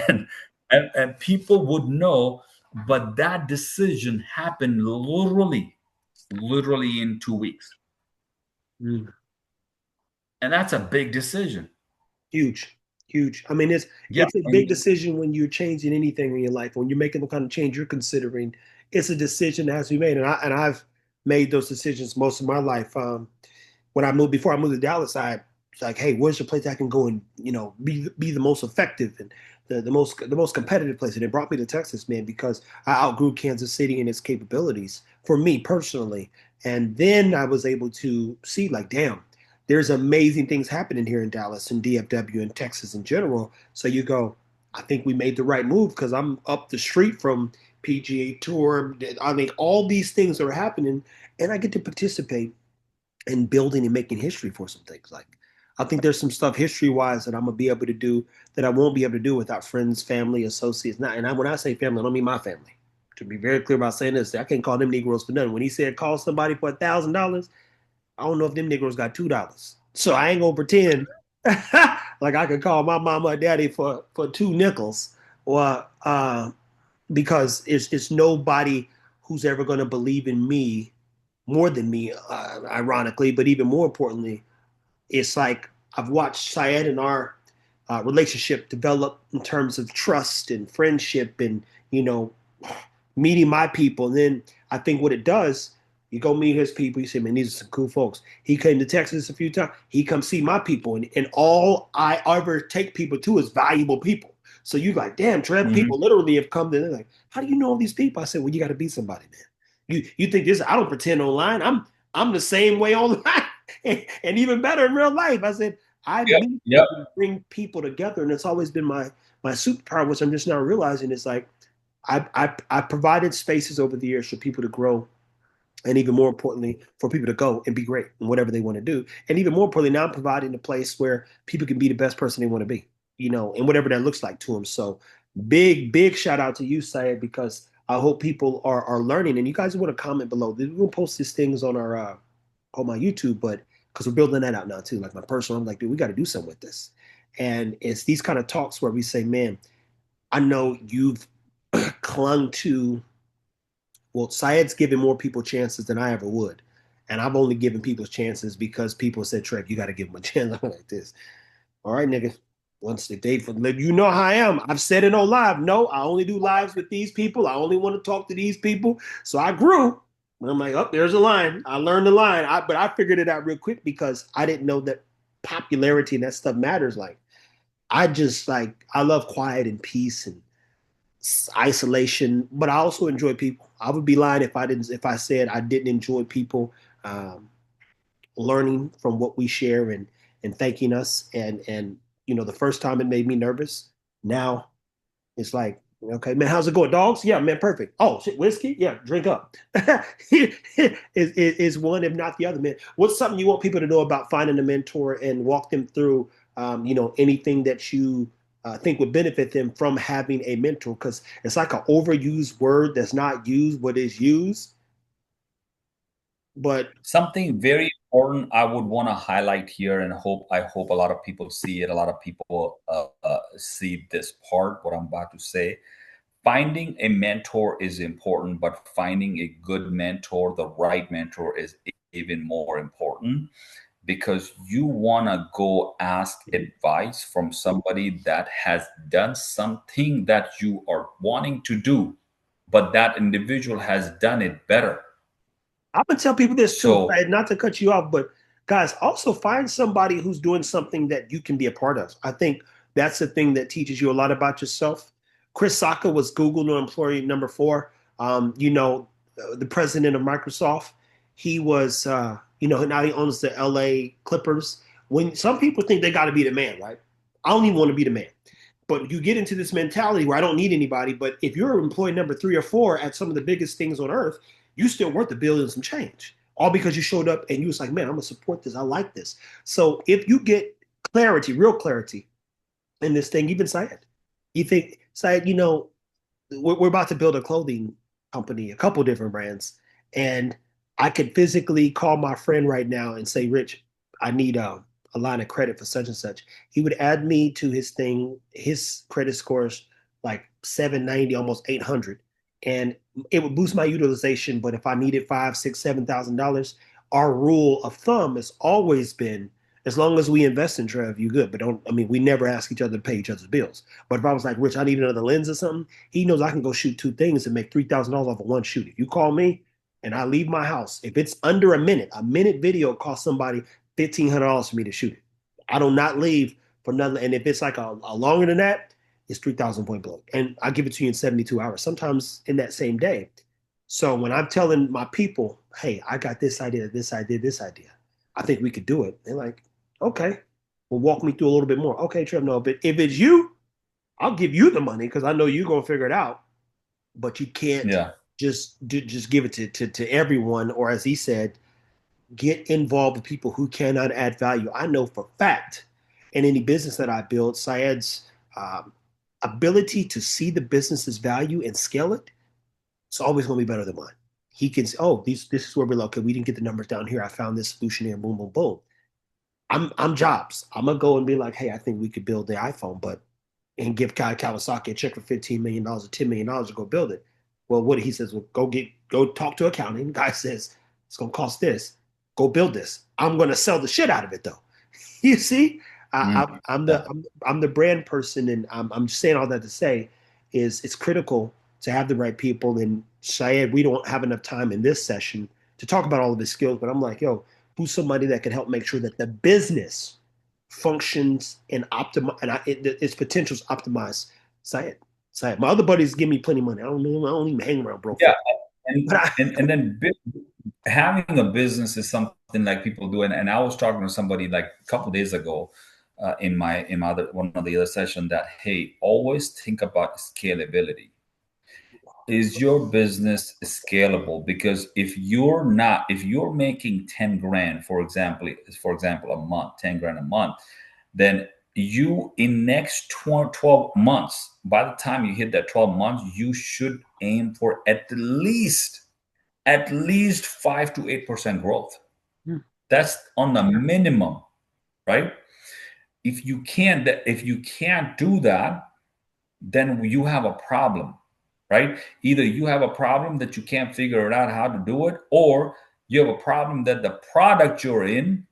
and, and people would know, but that decision happened literally in 2 weeks, Mm. and that's a big decision. Huge, huge. I mean, Yeah, it's a big decision when you're changing anything in your life. When you're making the kind of change you're considering, it's a decision that has to be made. And I've made those decisions most of my life. When I moved before I moved to Dallas, I was like, hey, where's the place I can go and be the most effective and the most competitive place? And it brought me to Texas, man, because I outgrew Kansas City and its capabilities for me personally. And then I was able to see, like, damn, there's amazing things happening here in Dallas and DFW and Texas in general. So you go, I think we made the right move because I'm up the street from PGA Tour. I mean, all these things are happening, and I get to participate in building and making history for some things. Like, I think there's some stuff history wise that I'm gonna be able to do that I won't be able to do without friends, family, associates. Not, and when I say family, I don't mean my family. To be very clear about saying this, I can't call them Negroes for nothing. When he said call somebody for $1,000, I don't know if them Negroes got $2. So I ain't gonna pretend like I could call my mama or daddy for 2 nickels, or because it's nobody who's ever gonna believe in me more than me, ironically, but even more importantly, it's like I've watched Syed and our relationship develop in terms of trust and friendship and, you know, meeting my people. And then I think what it does, you go meet his people, you say, man, these are some cool folks. He came to Texas a few times. He come see my people. And all I ever take people to is valuable people. So you like, damn, Trev, Mhm. people literally have come to, they're like, how do you know all these people? I said, well, you got to be somebody, man. You think this? I don't pretend online. I'm the same way online, and even better in real life. I said I Yep, meet yep. people, bring people together, and it's always been my superpower, which I'm just now realizing is like I provided spaces over the years for people to grow, and even more importantly, for people to go and be great in whatever they want to do. And even more importantly, now I'm providing a place where people can be the best person they want to be, and whatever that looks like to them. So big shout out to you, Syed, because I hope people are learning. And you guys want to comment below. We'll post these things on our on my YouTube, but because we're building that out now too. Like my personal, I'm like, dude, we got to do something with this. And it's these kind of talks where we say, man, I know you've clung to, well, Syed's given more people chances than I ever would. And I've only given people chances because people said, Trek, you got to give them a chance. I'm like this. All right, nigga. Once the date for, you know how I am. I've said it on live. No, I only do lives with these people. I only want to talk to these people. So I grew. And I'm like, oh, there's a line. I learned the line. But I figured it out real quick because I didn't know that popularity and that stuff matters. Like, I just like, I love quiet and peace and isolation, but I also enjoy people. I would be lying if I said I didn't enjoy people um, learning from what we share and thanking us. And the first time it made me nervous. Now it's like, okay, man, how's it going, dogs? Yeah, man, perfect. Oh, shit, whiskey? Yeah, drink up. is one, if not the other, man. What's something you want people to know about finding a mentor and walk them through, anything that you think would benefit them from having a mentor? Because it's like an overused word that's not used, but is used. But Something very important I would want to highlight here, and I hope a lot of people see it. A lot of people see this part, what I'm about to say. Finding a mentor is important, but finding a good mentor, the right mentor, is even more important, because you want to go ask advice from somebody that has done something that you are wanting to do, but that individual has done it better. I'm gonna tell people this too, So right? Not to cut you off, but guys, also find somebody who's doing something that you can be a part of. I think that's the thing that teaches you a lot about yourself. Chris Sacca was Google employee number 4. the president of Microsoft. He was, now he owns the LA Clippers. When some people think they got to be the man, right? I don't even want to be the man. But you get into this mentality where I don't need anybody. But if you're employee number 3 or 4 at some of the biggest things on earth, you still worth a billion and some change. All because you showed up and you was like, man, I'm gonna support this. I like this. So if you get clarity, real clarity in this thing, even Syed, you think, Syed, we're about to build a clothing company, a couple different brands, and I could physically call my friend right now and say, Rich, I need a line of credit for such and such. He would add me to his thing. His credit scores like 790, almost 800, and it would boost my utilization. But if I needed five, six, $7,000, our rule of thumb has always been as long as we invest in Trev, you good. But don't, I mean, we never ask each other to pay each other's bills. But if I was like, Rich, I need another lens or something, he knows I can go shoot 2 things and make $3,000 off of one shoot. If you call me and I leave my house, if it's under a minute video costs somebody $1,500 for me to shoot it. I do not leave for nothing. And if it's like a longer than that, it's 3,000 point blank. And I give it to you in 72 hours, sometimes in that same day. So when I'm telling my people, hey, I got this idea, this idea, this idea, I think we could do it. They're like, okay, well, walk me through a little bit more. Okay, Trev, no, but if it's you, I'll give you the money because I know you're gonna figure it out. But you can't Yeah. just give it to everyone, or as he said, get involved with people who cannot add value. I know for fact in any business that I build, Syed's ability to see the business's value and scale it, it's always going to be better than mine. He can say, oh, this is where we're located. We didn't get the numbers down here. I found this solution here. Boom, boom, boom. I'm Jobs. I'm gonna go and be like, hey, I think we could build the iPhone, but and give Kai Kawasaki a check for $15 million or $10 million to go build it. Well, what he says, well, go talk to accounting. Guy says it's gonna cost this. Go build this. I'm gonna sell the shit out of it though. You see, Mm. I'm the brand person, and I'm just saying all that to say is it's critical to have the right people. And Syed, we don't have enough time in this session to talk about all of his skills, but I'm like, yo, who's somebody that can help make sure that the business functions and optimize and its potentials optimized? Syed, Syed. My other buddies give me plenty of money. I don't even hang around broke Yeah. folk. But And then having a business is something like people do. And I was talking to somebody like a couple of days ago in my other one of the other session that, hey, always think about scalability. Is your business scalable? Because if you're making 10 grand, for example, a month, 10 grand a month, then you in next 12 months, by the time you hit that 12 months, you should aim for at least 5 to 8% growth. Hmm. That's on the minimum, right? If you can't do that, then you have a problem, right? Either you have a problem that you can't figure it out how to do it, or you have a problem that the product you're in,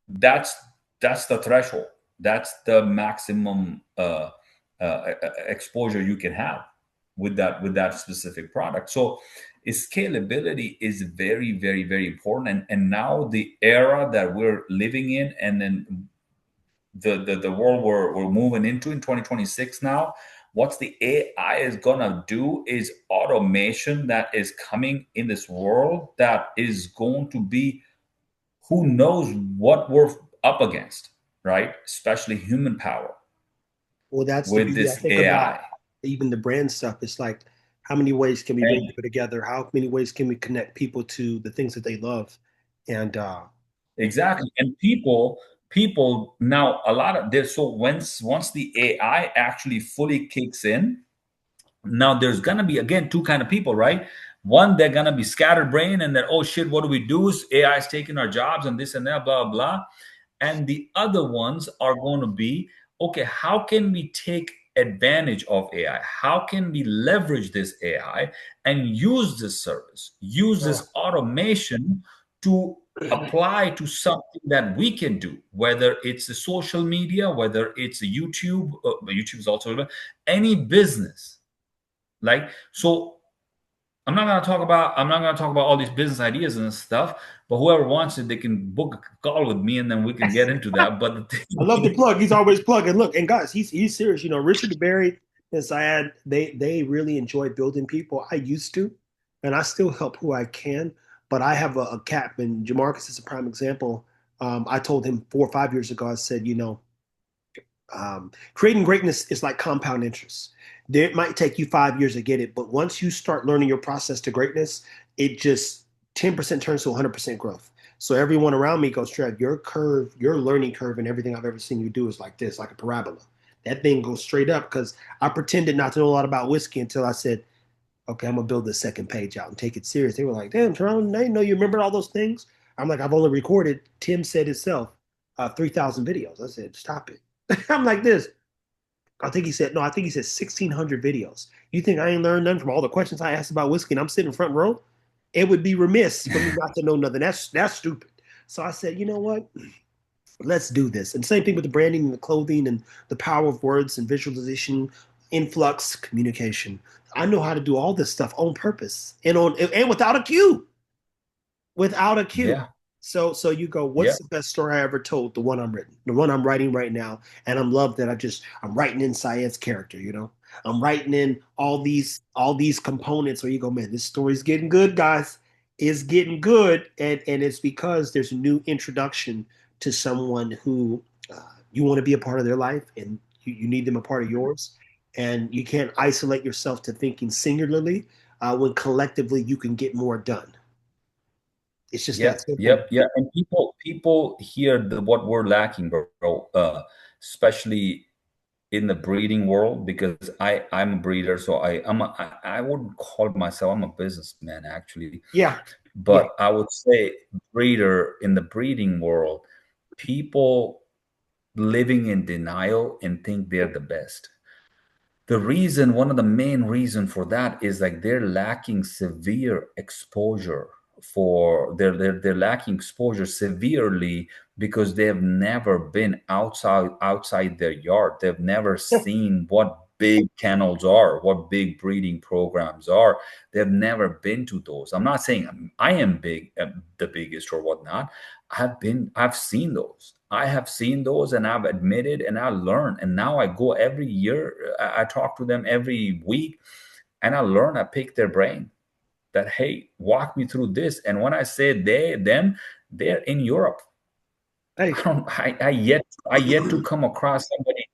that's that's the threshold. That's the maximum exposure you can have with that specific product. So scalability is very, very, very important. And now the era that we're living in, and then the world we're moving into in 2026 now, what's the AI is gonna do is automation that is coming in this world that is going to be, who knows what we're up against, right? Especially human power Well, that's the with beauty I this think about AI. even the brand stuff. It's like, how many ways can we bring And people together? How many ways can we connect people to the things that they love? And exactly. And people now, a lot of this. So once the AI actually fully kicks in, now there's gonna be again two kind of people, right? One, they're gonna be scatterbrained and that, oh shit, what do we do? AI is taking our jobs and this and that, blah blah. And the other ones are going to be, okay, how can we take advantage of AI? How can we leverage this AI and use this service, use uh, this automation to apply to something that we can do, whether it's a social media, whether it's a YouTube, YouTube is also any business. Like, so I'm not gonna talk about all these business ideas and stuff, but whoever wants it, they can book a call with me and then we can get into that. But the I love the thing, plug. He's always plugging. Look, and guys, he's serious. Richard Berry and Syed, they really enjoy building people. I used to. and I still help who I can. But I have a cap, and Jamarcus is a prime example. I told him 4 or 5 years ago. I said, creating greatness is like compound interest. It might take you 5 years to get it, but once you start learning your process to greatness, it just 10% turns to 100% growth. So everyone around me goes, Trev, your curve, your learning curve, and everything I've ever seen you do is like this, like a parabola. That thing goes straight up because I pretended not to know a lot about whiskey until I said, okay, I'm gonna build the second page out and take it serious. They were like, damn, Toronto, I didn't know you remembered all those things. I'm like, I've only recorded, Tim said himself, 3,000 videos. I said, stop it. I'm like this. I think he said, no, I think he said 1,600 videos. You think I ain't learned none from all the questions I asked about whiskey and I'm sitting front row? It would be remiss for me not to know nothing. That's stupid. So I said, you know what? Let's do this. And same thing with the branding and the clothing and the power of words and visualization, influx, communication. I know how to do all this stuff on purpose and without a cue, without a cue. Yeah, So you go, yeah, what's the best story I ever told? The one I'm written, the one I'm writing right now, and I'm love that I'm writing in Syed's character. I'm writing in all these components where you go, man, this story's getting good, guys. It's getting good, and it's because there's a new introduction to someone who you want to be a part of their life, and you need them a part of yours, and you can't isolate yourself to thinking singularly when collectively you can get more done. It's just that yep, simple. yep, yeah. And people hear what we're lacking, bro. Especially in the breeding world, because I'm a breeder, so I wouldn't call myself, I'm a businessman actually, Yeah, yeah. but I would say breeder in the breeding world, people living in denial and think they're the best. The reason, one of the main reason for that is like they're lacking severe exposure for they're lacking exposure severely because they've never been outside their yard. They've never seen what big kennels are, what big breeding programs are. They've never been to those. I'm not saying I am big, the biggest or whatnot. I've seen those. I have seen those and I've admitted and I learned. And now I go every year. I talk to them every week and I learn, I pick their brain that, hey, walk me through this. And when I say them, they're in Europe. Hey, I yet to come across somebody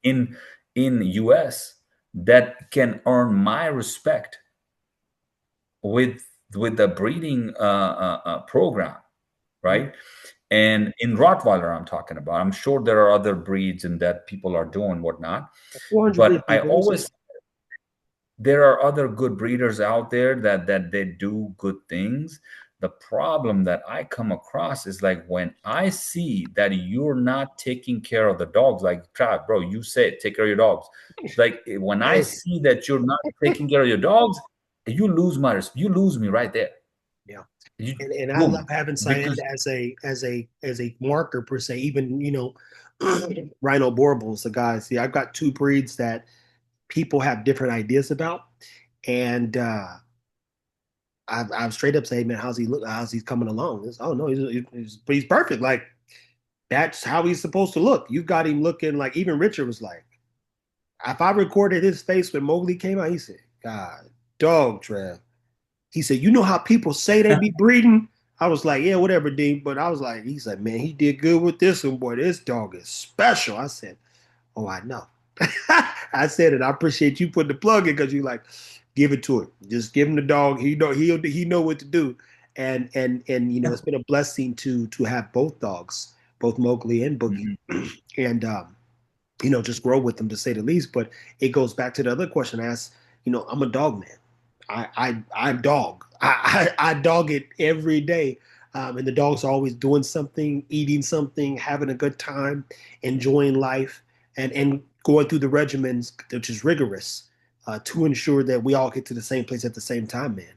in US that can earn my respect with the breeding program, right? And in Rottweiler, I'm talking about. I'm sure there are other breeds and that people are doing whatnot. 400 breed But I people. That's it. always there are other good breeders out there that they do good things. The problem that I come across is like when I see that you're not taking care of the dogs, like Trav, bro, you said take care of your dogs. Like when I Hey, see that you're not taking care of your dogs, you lose me right there. yeah. You And I love boom. having Syed Because as a marker per se. Even Rhino Borbals, the guys. See, I've got two breeds that people have different ideas about, and I've straight up say, man, how's he look? How's he coming along? Oh no, he's perfect. Like that's how he's supposed to look. You got him looking like even Richard was like, if I recorded his face when Mowgli came out, he said, God, dog, Trev. He said, you know how people say they be breeding? I was like, yeah, whatever, Dean. But I was like, he's like, man, he did good with this one, boy. This dog is special. I said, oh, I know. I said it. I appreciate you putting the plug in because you like, give it to him. Just give him the dog. He know what to do. And it's been a blessing to have both dogs, both Mowgli and Boogie, Mhm. and just grow with them to say the least. But it goes back to the other question I asked. I'm a dog man. I dog. I dog it every day. And the dogs are always doing something, eating something, having a good time, enjoying life, and going through the regimens, which is rigorous, to ensure that we all get to the same place at the same time, man.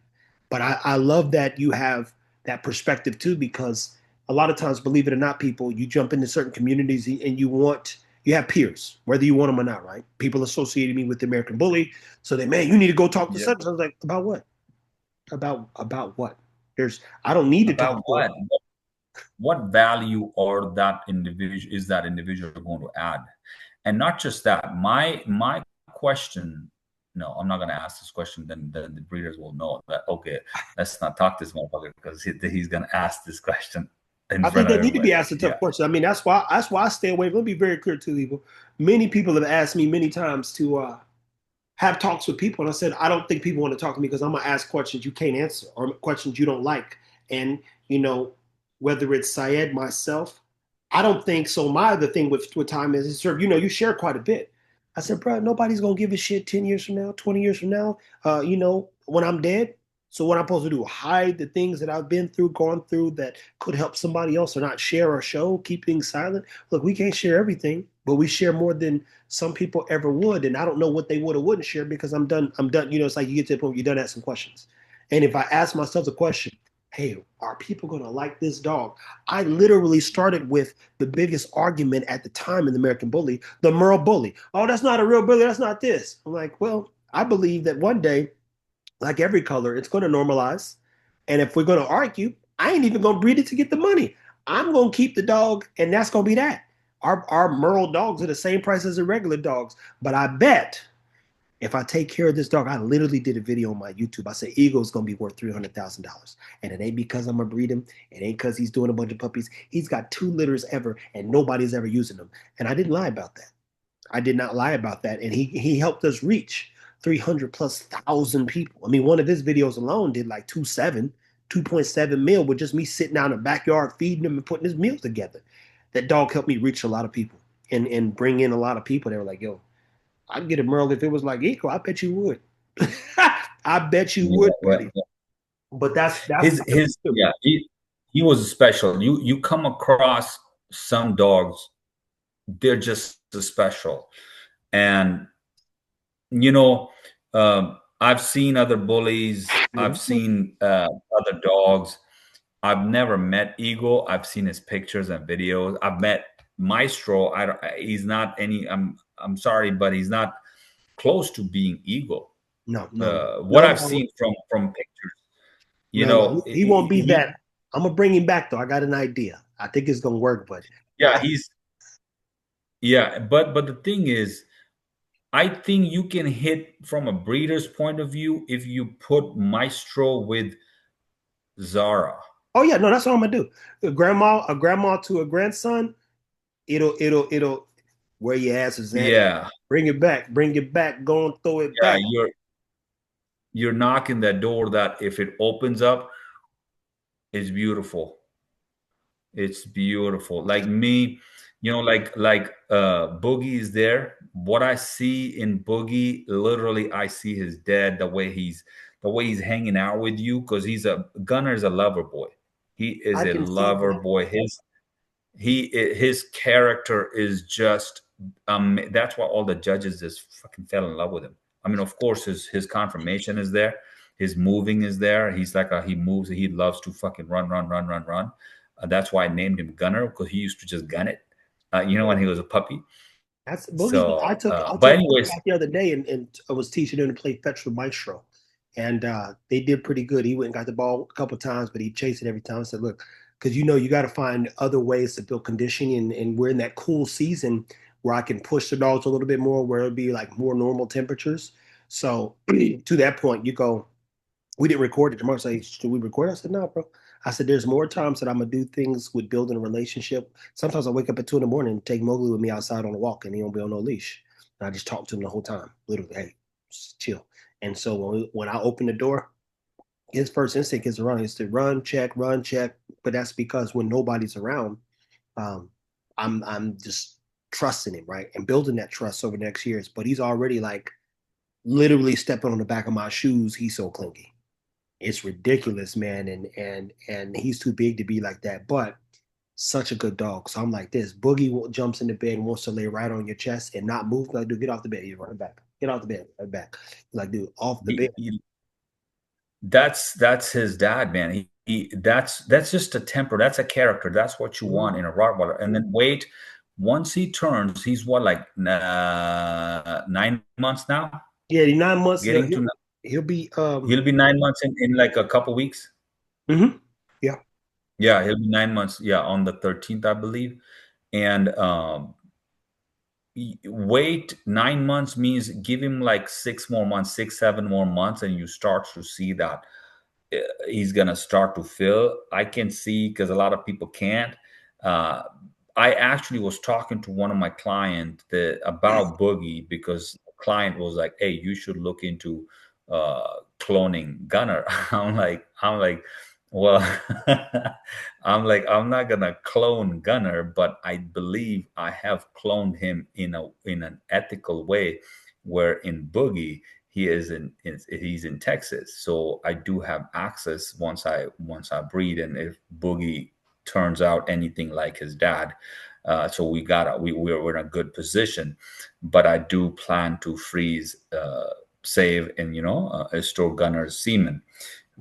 But I love that you have that perspective too, because a lot of times, believe it or not, people, you jump into certain communities and you have peers, whether you want them or not, right? People associated me with the American Bully, so they, man, you need to go talk to Yeah. such. I was like, about what? About what? I don't need to About talk to what? What value or that individual going to add? And not just that. My question no, I'm not gonna ask this question. Then the breeders will know that, okay, let's not talk to this motherfucker because he's gonna ask this question in I think front of they need to be everybody. asked a tough Yeah. question. I mean, that's why I stay away. Let me be very clear to people. Many people have asked me many times to have talks with people. And I said, I don't think people want to talk to me because I'm going to ask questions you can't answer or questions you don't like. And, you know, whether it's Syed, myself, I don't think so. My other thing with time is, you share quite a bit. I said, bro, nobody's going to give a shit 10 years from now, 20 years from now, when I'm dead. So what I'm supposed to do, hide the things that I've been through, gone through that could help somebody else or not share or show, keep things silent. Look, we can't share everything, but we share more than some people ever would. And I don't know what they would or wouldn't share because I'm done. I'm done. It's like you get to the point where you're done asking questions. And if I ask myself the question, hey, are people going to like this dog? I literally started with the biggest argument at the time in the American Bully, the Merle Bully. Oh, that's not a real bully. That's not this. I'm like, well, I believe that one day, like every color, it's going to normalize. And if we're going to argue, I ain't even going to breed it to get the money. I'm going to keep the dog, and that's going to be that. Our Merle dogs are the same price as the regular dogs. But I bet if I take care of this dog, I literally did a video on my YouTube. I said, Eagle's going to be worth $300,000. And it ain't because I'm going to breed him. It ain't because he's doing a bunch of puppies. He's got 2 litters ever, and nobody's ever using them. And I didn't lie about that. I did not lie about that. And he helped us reach 300 plus thousand people. I mean, one of his videos alone did like 2.7 mil with just me sitting out in the backyard feeding him and putting his meals together. That dog helped me reach a lot of people and bring in a lot of people. They were like, yo, I'd get a Merle if it was like Eco. I bet you would. I bet you Yeah, would, well, buddy. But that's his yeah, he was special. You come across some dogs, they're just special. And you know, I've seen other bullies, I've seen other dogs. I've never met Eagle. I've seen his pictures and videos. I've met Maestro. I don't, he's not any. I'm sorry, but he's not close to being Eagle. no, no, no, What no, I've no, seen from pictures, you no, no. know, He won't be he that. I'm gonna bring him back though. I got an idea. I think it's gonna work, but yeah, I, he's yeah, but the thing is, I think you can hit from a breeder's point of view if you put Maestro with Zara. oh yeah, no, that's what I'm gonna do. A grandma to a grandson. It'll where your ass is at. Yeah, Bring it back. Go and throw it yeah, back. you're knocking that door that if it opens up, it's beautiful. It's beautiful. Like me, Boogie is there. What I see in Boogie, literally I see his dad, the way he's hanging out with you, because Gunner's a lover boy. He is I a can see lover that. boy. His character is just that's why all the judges just fucking fell in love with him. I mean, of course, his confirmation is there, his moving is there. He's like he moves, he loves to fucking run, run, run, run, run. That's why I named him Gunner, because he used to just gun it, when he was a puppy. That's Boogie. I So, took I but took Boogie anyways, back the other day and I was teaching him to play fetch with Maestro, and they did pretty good. He went and got the ball a couple of times, but he chased it every time. I said, look, because you got to find other ways to build conditioning, and we're in that cool season where I can push the dogs a little bit more, where it'll be like more normal temperatures. So to that point, you go, we didn't record it. Tomorrow say, should we record? I said, no, bro. I said, there's more times that I'm gonna do things with building a relationship. Sometimes I wake up at 2 in the morning and take Mowgli with me outside on a walk, and he don't be on no leash. And I just talk to him the whole time, literally. Hey, just chill. And so when I open the door, his first instinct is to run. Is to run, check. But that's because when nobody's around, um, I'm just trusting him, right, and building that trust over the next years. But he's already like literally stepping on the back of my shoes. He's so clingy. It's ridiculous, man, and he's too big to be like that. But such a good dog. So I'm like this. Boogie jumps in the bed and wants to lay right on your chest and not move. Like, dude, get off the bed. You run back. Get off the bed. Right back. Like, dude, off the bed. that's his dad, man. That's just a temper. That's a character. That's what you want in a Rottweiler. And then wait, once he turns, he's what, like 9 months now. Yeah, 9 months. Getting to He'll be He'll be 9 months in like a couple weeks. yeah. Yeah, he'll be 9 months. Yeah, on the 13th, I believe. And wait 9 months means give him like 6 more months, 6, 7 more months, and you start to see that he's gonna start to fill. I can see because a lot of people can't. Uh, I actually was talking to one of my clients about Boogie because the client was like, "Hey, you should look into cloning Gunner." I'm like, well, I'm not gonna clone Gunner, but I believe I have cloned him in an ethical way, where in Boogie he's in Texas, so I do have access once I breed, and if Boogie turns out anything like his dad, so we're in a good position. But I do plan to freeze, save, and store Gunner's semen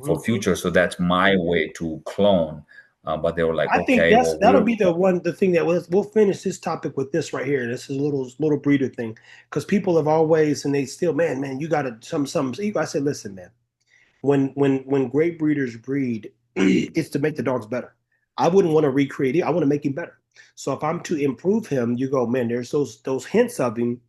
for Mhm. future. So that's my way to clone. But they were like, I think okay, that's well that'll we're be the thing that we'll finish this topic with this right here. This is a little breeder thing because people have always and they still man you got to some. I said listen man, when great breeders breed, it's to make the dogs better. I wouldn't want to recreate it. I want to make him better. So if I'm to improve him, you go man. There's those hints of him.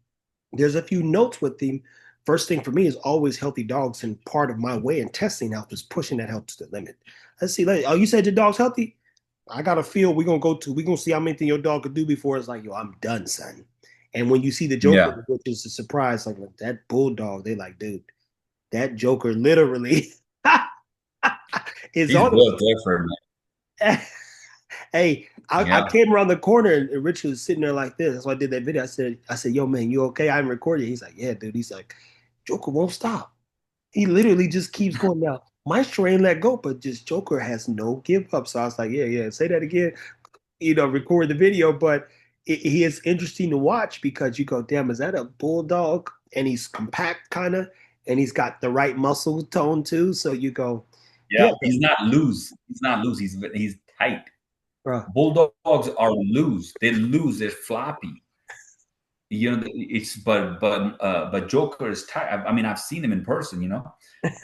There's a few notes with him. First thing for me is always healthy dogs, and part of my way in testing help is pushing that help to the limit. Let's see. Oh, you said your dog's healthy. I got a feel we're gonna see how many things your dog could do before it's like, yo, I'm done, son. And when you see the Joker, yeah, which is a surprise, like that bulldog, they like, dude, that Joker literally is he's on built different. it. Hey, I Yeah, came around the corner and Rich was sitting there like this. That's why I did that video. I said, yo, man, you okay? I'm recording. He's like, yeah, dude. He's like, Joker won't stop. He literally just keeps going now. Maestro ain't let go, but just Joker has no give up. So I was like, yeah, yeah, say that again. Record the video, but he is interesting to watch because you go, damn, is that a bulldog? And he's compact kind of, and he's got the right muscle tone too. So you go, yeah. yeah, He's not loose. He's not loose. He's tight. bro. Bulldogs are loose. They loose. They're floppy. It's but Joker is tight. I mean, I've seen him in person.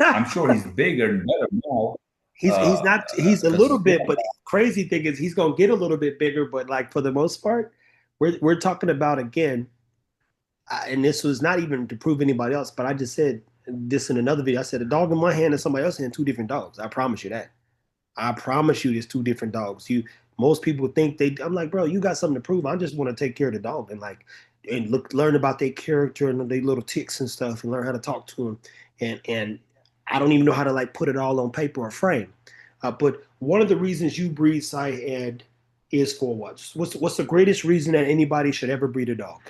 I'm sure he's bigger and better now. He's not he's a little Because yeah, bit, but crazy thing is he's gonna get a little bit bigger, but like for the most part, we're talking about again, and this was not even to prove anybody else, but I just said this in another video. I said a dog in my hand and somebody else's hand, two different dogs. I promise you that. I promise you, there's two different dogs. Most people think they. I'm like, bro, you got something to prove. I just want to take care of the dog and learn about their character and their little ticks and stuff, and learn how to talk to them. And I don't even know how to like put it all on paper or frame. But one of the reasons you breed Syed is for what? What's the greatest reason that anybody should ever breed a dog?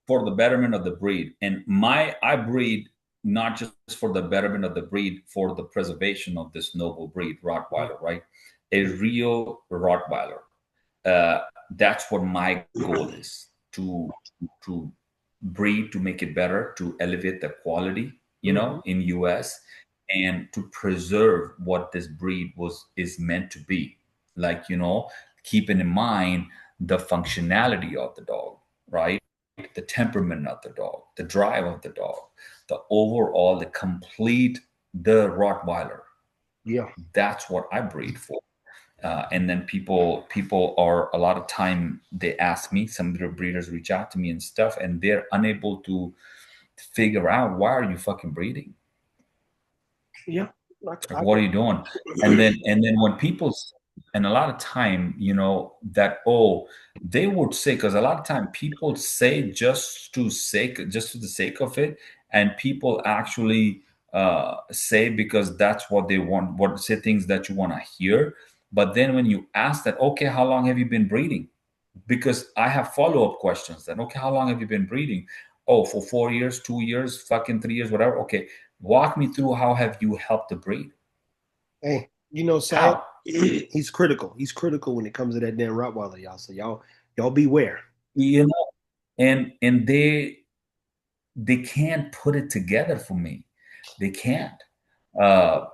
for the betterment of the breed. And I breed not just for the betterment of the breed, for the preservation of this noble breed, Rottweiler, right? A real Rottweiler. Uh, that's what my goal is, to breed, to make it better, to elevate the quality, Mm-hmm. in US, and to preserve what this breed is meant to be. Like, keeping in mind the functionality of the dog, right? The temperament of the dog, the drive of the dog, the overall, the Rottweiler. Yeah. That's what I breed for. And then people are, a lot of time they ask me, some of the breeders reach out to me and stuff, and they're unable to figure out, why are you fucking breeding? Yeah. Like, what are you doing? And then when and a lot of time, that, oh, they would say, because a lot of time people say just to the sake of it, and people actually say because that's what they want, what say things that you want to hear. But then when you ask that, okay, how long have you been breeding? Because I have follow-up questions then. Okay, how long have you been breeding? Oh, for 4 years, 2 years, fucking 3 years, whatever. Okay, walk me through, how have you helped the breed? Hey, Syed, How? he's critical. He's critical when it comes to that damn Rottweiler, y'all. So y'all beware. you know and they can't put it together for me. They can't. uh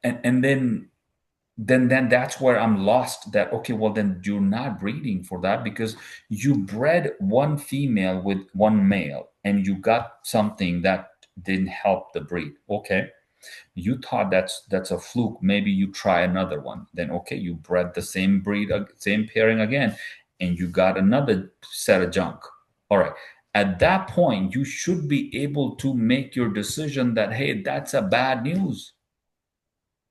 and then that's where I'm lost, that, okay, well, then you're not breeding for that, because you bred one female with one male and you got something that didn't help the breed. Okay, you thought that's a fluke, maybe you try another one. Then, okay, you bred the same breed, same pairing again, and you got another set of junk. All right. At that point, you should be able to make your decision that, hey, that's a bad news.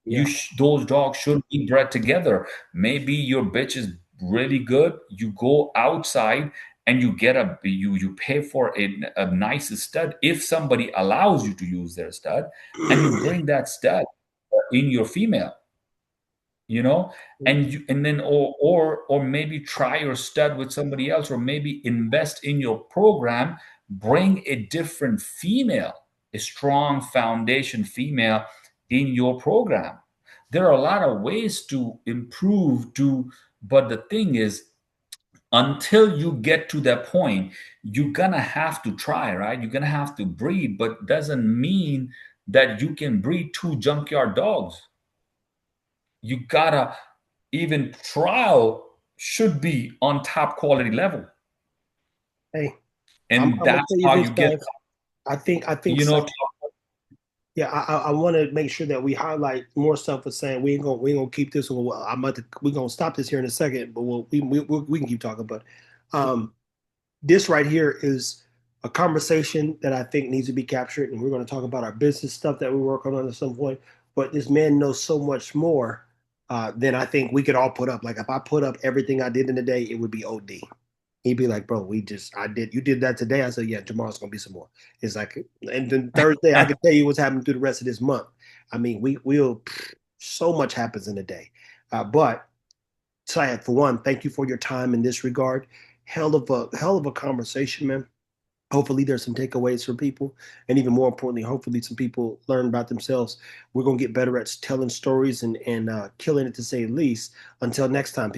Yeah. Those dogs should be bred together. Maybe your bitch is really good. You go outside and you get you pay for a nice stud if somebody allows you to use their stud, and you bring that stud in your female, you know, and then or maybe try your stud with somebody else, or maybe invest in your program, bring a different female, a strong foundation female in your program. There are a lot of ways to improve to, but the thing is, until you get to that point, you're gonna have to try, right? You're gonna have to breed, but doesn't mean that you can breed two junkyard dogs. You gotta, even trial should be on top quality level, Hey, and I'm gonna that's tell you how this, you get, guys. I think you know. yeah, I want to make sure that we highlight more stuff for saying we ain't gonna keep this one. Well, we're gonna stop this here in a second, but we can keep talking. But um, this right here is a conversation that I think needs to be captured, and we're going to talk about our business stuff that we work on at some point. But this man knows so much more than I think we could all put up. Like if I put up everything I did in a day, it would be OD. He'd be like, bro, you did that today. I said, yeah, tomorrow's gonna be some more. It's like, and then Thursday, I can tell you what's happening through the rest of this month. I mean, we'll so much happens in a day. But Syed, for one, thank you for your time in this regard. Hell of a conversation, man. Hopefully there's some takeaways for people, and even more importantly, hopefully some people learn about themselves. We're gonna get better at telling stories and killing it, to say the least. Until next time, people.